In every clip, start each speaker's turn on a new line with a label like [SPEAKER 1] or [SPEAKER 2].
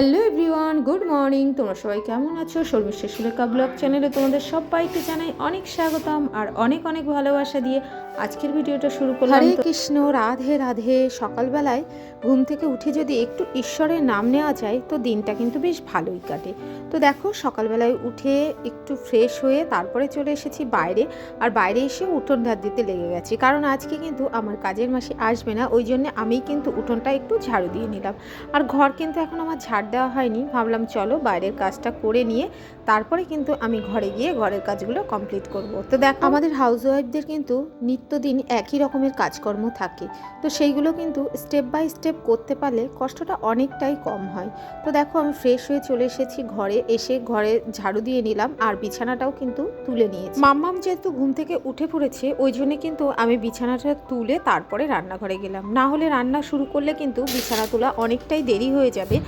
[SPEAKER 1] Hello everyone, good morning. তোমরা সবাই কেমন আছো? শর্মিষ্ঠা সুলেখা ব্লগ চ্যানেলে তোমাদের সবাইকে জানাই অনেক স্বাগতম আর অনেক অনেক ভালোবাসা দিয়ে আজকের ভিডিওটা শুরু করলাম। হরে কৃষ্ণ, রাধে রাধে। সকালবেলায় ঘুম থেকে উঠে যদি একটু ঈশ্বরের নাম নেওয়া যায় তো দিনটা কিন্তু বেশ ভালোই কাটে। তো দেখো, সকালবেলায় উঠে একটু ফ্রেশ হয়ে তারপরে চলে এসেছি বাইরে। আর বাইরে এসে উঠোন ঝাড় দিতে লেগে গেছি, কারণ আজকে কিন্তু আমার কাজের মাসি আসবে না, ওই জন্য আমি কিন্তু উঠোনটা একটু ঝাড়ু দিয়ে নিলাম। আর ঘর কিন্তু এখন আমার ঝাড় দেওয়া হয়নি, ভাবলাম চলো বাইরের কাজটা করে নিয়ে তারপরে কিন্তু আমি ঘরে গিয়ে ঘরের কাজগুলো কমপ্লিট করব। তো দেখো, আমাদের হাউসওয়াইফদের কিন্তু নিত্যদিন একই রকমের কাজকর্ম থাকে, তো সেইগুলো কিন্তু স্টেপ বাই স্টেপ করতে পারলে কষ্টটা অনেকটাই কম হয়। তো দেখো, আমি ফ্রেশ হয়ে চলে এসেছি ঘরে, এসে ঘরে ঝাড়ু দিয়ে নিলাম আর বিছানাটাও কিন্তু তুলে নিয়েছি। মাম্মাম যেহেতু ঘুম থেকে উঠে পড়েছে ওই জন্য কিন্তু আমি বিছানাটা তুলে তারপরে রান্নাঘরে গেলাম, না হলে রান্না শুরু করলে কিন্তু বিছানা তোলা অনেকটাই দেরি হয়ে যাবে।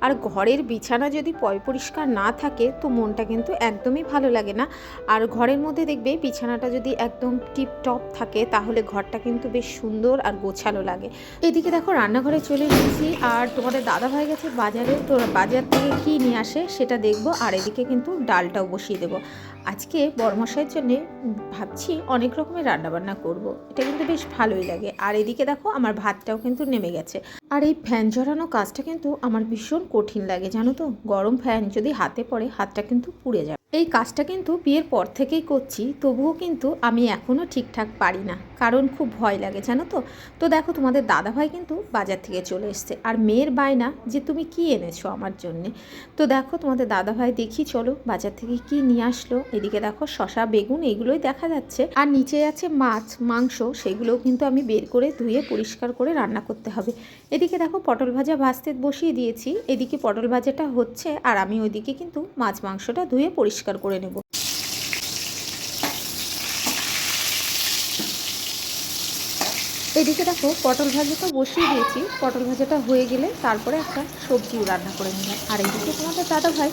[SPEAKER 1] আর ঘরের বিছানা যদি পরিষ্কার না থাকে তো মনটা কিন্তু একদমই ভালো লাগে না। আর ঘরের মধ্যে দেখবে বিছানাটা যদি একদম টিপটপ থাকে তাহলে ঘরটা কিন্তু বেশ সুন্দর আর গোছালো লাগে। এদিকে দেখো, রান্নাঘরে চলে এসেছি আর তোমাদের দাদা ভাই গেছে বাজারে, তো বাজার থেকে কী নিয়ে আসে সেটা দেখবো। আর এদিকে কিন্তু ডালটাও বসিয়ে দেবো। আজকে বড়মশাইয়ের জন্যে ভাবছি অনেক রকমের রান্নাবান্না করব, এটা কিন্তু বেশ ভালোই লাগে। আর এদিকে দেখো, আমার ভাতটাও কিন্তু নেমে গেছে। আর এই ফ্যান ঝরানো কাজটা কিন্তু আমার ভীষণ কঠিন লাগে, জানো তো। গরম ফ্যান যদি হাতে পড়ে হাতটা কিন্তু পুড়ে যায়। এই কাজটা কিন্তু বিয়ের পর থেকেই করছি, তবুও কিন্তু আমি এখনও ঠিকঠাক পারি না, কারণ খুব ভয় লাগে, জানো তো। তো দেখো, তোমাদের দাদাভাই কিন্তু বাজার থেকে চলে এসছে আর মেয়ের বায়না যে তুমি কি এনেছো আমার জন্যে। তো দেখো, তোমাদের দাদাভাই দেখি চলো বাজার থেকে কি নিয়ে আসলো। এদিকে দেখো, শসা বেগুন এগুলোই দেখা যাচ্ছে, আর নিচে আছে মাছ মাংস, সেগুলোও কিন্তু আমি বের করে ধুয়ে পরিষ্কার করে রান্না করতে হবে। এদিকে দেখো, পটল ভাজা ভাজতে বসিয়ে দিয়েছি, এদিকে পটল ভাজাটা হচ্ছে আর আমি ওইদিকে কিন্তু মাছ মাংসটা ধুয়ে পরিষ্কার করে নেব। এদিকে দেখো, পটল ভাজাটা বসিয়ে দিয়েছি, পটল ভাজাটা হয়ে গেলে তারপরে একটা সবজিও রান্না করে নিলাম। আর এদিকে তোমাদের দাদাভাই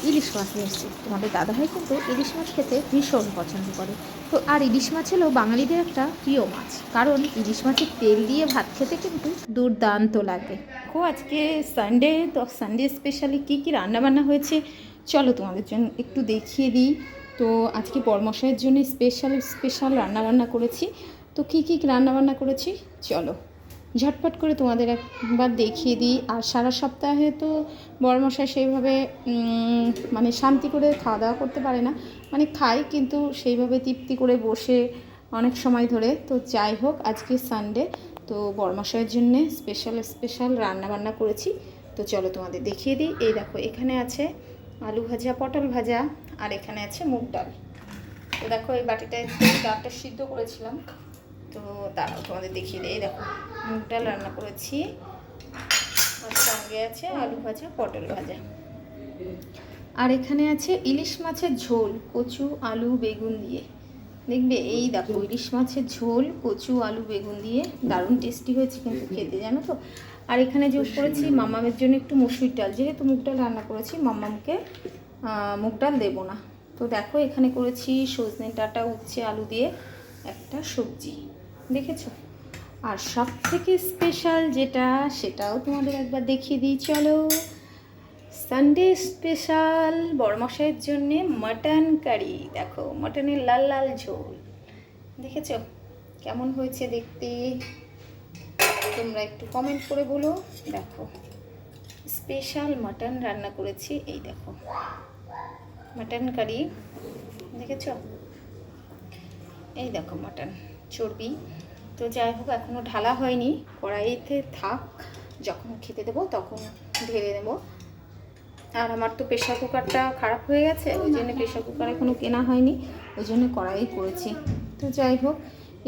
[SPEAKER 1] ইলিশ মাছ নিয়ে এসছে। তোমাদের দাদাভাই কিন্তু ইলিশ মাছ খেতে ভীষণ পছন্দ করে। তো আর ইলিশ মাছ হলো বাঙালিদের একটা প্রিয় মাছ, কারণ ইলিশ মাছের তেল দিয়ে ভাত খেতে কিন্তু দুর্দান্ত লাগে। দেখো, আজকে সানডে, তো সানডে স্পেশালি কী কী রান্নাবান্না হয়েছে চলো তোমাদের জন্য একটু দেখিয়ে দিই। তো আজকে বড়মশাইয়ের জন্য স্পেশাল রান্নাবান্না করেছি। তো কী কী রান্নাবান্না করেছি চলো ঝটপট করে তোমাদের একবার দেখিয়ে দিই। আর সারা সপ্তাহে তো বড়মশাই সেইভাবে মানে শান্তি করে খাওয়া দাওয়া করতে পারে না, মানে খায় কিন্তু সেইভাবে তৃপ্তি করে বসে অনেক সময় ধরে। তো যাই হোক, আজকে সানডে, তো বড়মশাইয়ের জন্যে স্পেশাল রান্নাবান্না করেছি। তো চলো তোমাদের দেখিয়ে দিই। এই দেখো, এখানে আছে আলু ভাজা, পটল ভাজা, আর এখানে আছে মুগ ডাল। তো দেখো, এই বাটিটায় ডালটা সিদ্ধ করেছিলাম, তো দাঁড়াও তোমাদের দেখিয়ে দিই। এই দেখো, মুগ ডাল রান্না করেছি, আর সঙ্গে আছে আলু ভাজা, পটল ভাজা। আর এখানে আছে ইলিশ মাছের ঝোল, কচু আলু বেগুন দিয়ে। দেখবে, এই দেখো ইলিশ মাছের ঝোল কচু আলু বেগুন দিয়ে দারুণ টেস্টি হয়েছে কিন্তু খেতে, জানো তো। আর এখানে যোগ করেছি মাম্মামের জন্য একটু মসুর ডাল, যেহেতু মুগ ডাল রান্না করেছি মাম্মামকে মুগ ডাল দেবো না। তো দেখো, এখানে করেছি সজনে ডাঁটা উচ্ছে আলু দিয়ে একটা সবজি, দেখেছো। আর সব থেকে স্পেশাল যেটা, সেটাও তোমাদের একবার দেখিয়ে দিই চলো। সানডে স্পেশাল বড়মশাইয়ের জন্যে মাটন কারি। দেখো, মাটনের লাল লাল ঝোল, দেখেছো কেমন হয়েছে দেখতে, তোমরা একটু কমেন্ট করে বলো। দেখো, স্পেশাল মাটন রান্না করেছি, এই দেখো মাটন কারি, দেখেছো। এই দেখো মাটন চর্বি। তো যাই হোক, এখনও ঢালা হয়নি, কড়াইতে থাক, যখন খেতে দেবো তখন ঢেলে নেব। আর আমার তো প্রেশার কুকারটা খারাপ হয়ে গেছে, ওই জন্য প্রেশার কুকার এখনও কেনা হয়নি, ওই জন্য কড়াই করেছি। তো যাই হোক,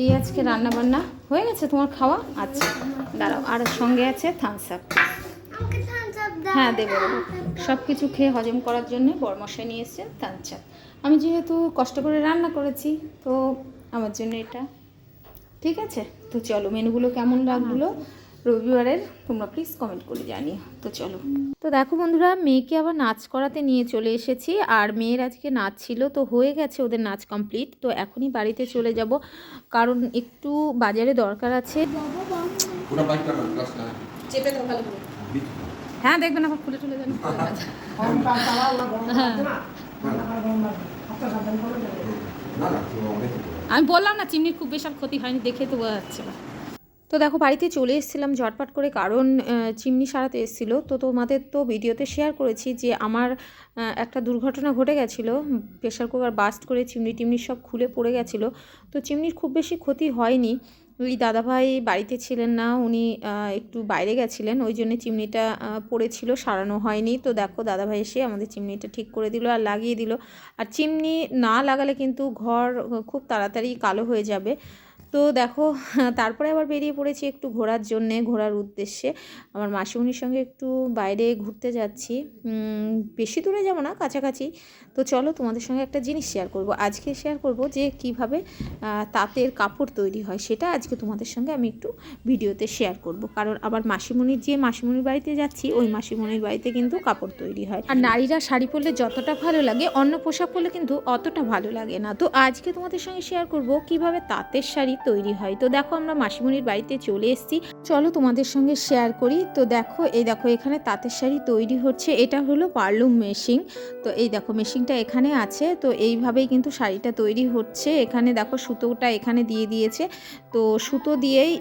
[SPEAKER 1] এই আজকে রান্নাবান্না হয়ে গেছে। তোমার খাওয়া? আচ্ছা দাঁড়াও, আর সঙ্গে আছে থামস আপ। হ্যাঁ দেবো, সব কিছু খেয়ে হজম করার জন্য বড়মশাই নিয়ে এসেছেন থামস আপ। আমি যেহেতু কষ্ট করে রান্না করেছি তো আমার জন্য এটা ঠিক আছে। তো চলো, মেনুগুলো কেমন লাগলো রবিবারের তোমরা প্লিজ কমেন্ট করে জানিও। তো চলো, তো দেখো বন্ধুরা, মেয়েকে আবার নাচ করাতে নিয়ে চলে এসেছি। আর মেয়ের আজকে নাচ ছিল, তো হয়ে গেছে ওদের নাচ কমপ্লিট। তো এখনই বাড়িতে চলে যাব, কারণ একটু বাজারে দরকার আছে। হ্যাঁ দেখবেন আবার খুলে টুলে দেন। হ্যাঁ আমি বললাম না চিমনির খুব বিশাল ক্ষতি হয়নি, দেখে তো বোঝা যাচ্ছে না। তো দেখো বাড়িতে চলে এসেছিলাম ঝটপট করে, কারণ চিমনি সারাতে এসেছিলো। তো তোমাদের তো ভিডিওতে শেয়ার করেছি যে আমার একটা দুর্ঘটনা ঘটে গেছিলো, প্রেশার কুকার বাস্ট করে চিমনি টিমনি সব খুলে পড়ে গেছিলো। তো চিমনির খুব বেশি ক্ষতি হয়নি। ওই দাদাভাই বাড়িতে ছিলেন না, উনি একটু বাইরে গেছিলেন, ওই জন্য চিমনিটা পড়েছিল, সারানো হয়নি। তো দেখো দাদাভাই এসে আমাদের চিমনিটা ঠিক করে দিল আর লাগিয়ে দিল। আর চিমনি না লাগালে কিন্তু ঘর খুব তাড়াতাড়ি কালো হয়ে যাবে। তো দেখো তারপরে আবার বেরিয়ে পড়েছি একটু ঘোরার জন্যে, ঘোরার উদ্দেশ্যে। আমার মাসিমণির সঙ্গে একটু বাইরে ঘুরতে যাচ্ছি, বেশি দূরে যাব না, কাছাকাছি। তো চলো তোমাদের সঙ্গে একটা জিনিস শেয়ার করব, আজকে শেয়ার করব যে কিভাবে তাঁতের কাপড় তৈরি হয়, সেটা আজকে তোমাদের সঙ্গে আমি একটু ভিডিওতে শেয়ার করব। কারণ আবার মাসিমণির বাড়িতে যাচ্ছি, ওই মাসিমণির বাড়িতে কিন্তু কাপড় তৈরি হয়। আর নারীরা শাড়ি পরলে যতটা ভালো লাগে অন্য পোশাক পরলে কিন্তু অতটা ভালো লাগে না। তো আজকে তোমাদের সঙ্গে শেয়ার করব কিভাবে তাঁতের শাড়ি তৈরি হয়। তো দেখো আমরা মাসিমণির বাড়িতে চলে এসেছি, চলো তোমাদের সঙ্গে শেয়ার করি। তো দেখো এখানে তাঁতের শাড়ি তৈরি হচ্ছে, এটা হলো পার্লুম মেশিন। তো এই দেখো মেশিনটা এখানে আছে, তো এইভাবেই কিন্তু শাড়িটা তৈরি হচ্ছে। এখানে দেখো সুতোটা এখানে দিয়ে দিয়েছে, তো সুতো দিয়েই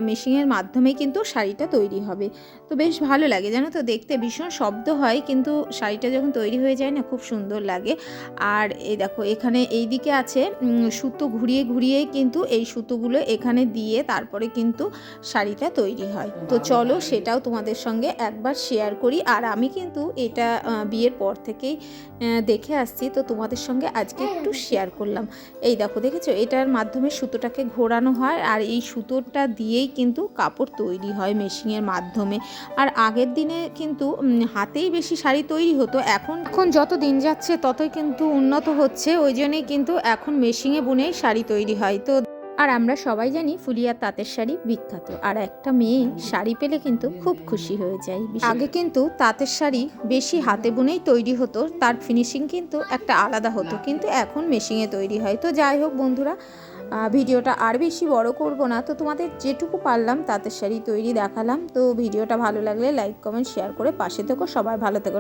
[SPEAKER 1] মেশিনের মাধ্যমে কিন্তু শাড়িটা তৈরি হবে। তো বেশ ভালো লাগে জানো তো, দেখতে ভীষণ শব্দ হয়, কিন্তু শাড়িটা যখন তৈরি হয়ে যায় না খুব সুন্দর লাগে। আর এই দেখো এখানে এই দিকে আছে সুতো ঘুরিয়ে ঘুরিয়ে কিন্তু এই সুতোগুলো এখানে দিয়ে তারপরে কিন্তু শাড়িটা তৈরি হয়। তো চলো সেটাও তোমাদের সঙ্গে একবার শেয়ার করি। আর আমি কিন্তু এটা বিয়ের পর থেকেই দেখে আসছি, তো তোমাদের সঙ্গে আজকে একটু শেয়ার করলাম। এই দেখো দেখেছো, এটার মাধ্যমে সুতোটাকে ঘোরানো হয় আর এই সুতোটা দিয়েই কিন্তু কাপড় তৈরি হয় মেশিনের মাধ্যমে। আর আগের দিনে কিন্তু হাতেই বেশি শাড়ি তৈরি হতো, এখন যত দিন যাচ্ছে ততই কিন্তু উন্নত হচ্ছে, ওই জন্যই কিন্তু এখন মেশিনে বুনেই শাড়ি তৈরি হয়। তো আর আমরা সবাই জানি ফুলিয়ার তাঁতের শাড়ি বিখ্যাত, আর একটা মেয়ে শাড়ি পেলে কিন্তু খুব খুশি হয়ে যায়। আগে কিন্তু তাঁতের শাড়ি বেশি হাতে বুনেই তৈরি হতো, তার ফিনিশিং কিন্তু একটা আলাদা হতো, কিন্তু এখন মেশিনে তৈরি হয়। তো যাই হোক বন্ধুরা, ভিডিওটা আর বেশি বড় করব না, তো তোমাদের যেটুকু পারলাম তাঁতের শাড়ি তৈরি দেখালাম। তো ভিডিওটা ভালো লাগলে লাইক কমেন্ট শেয়ার করে পাশে থেকো, সবাই ভালো থেকো।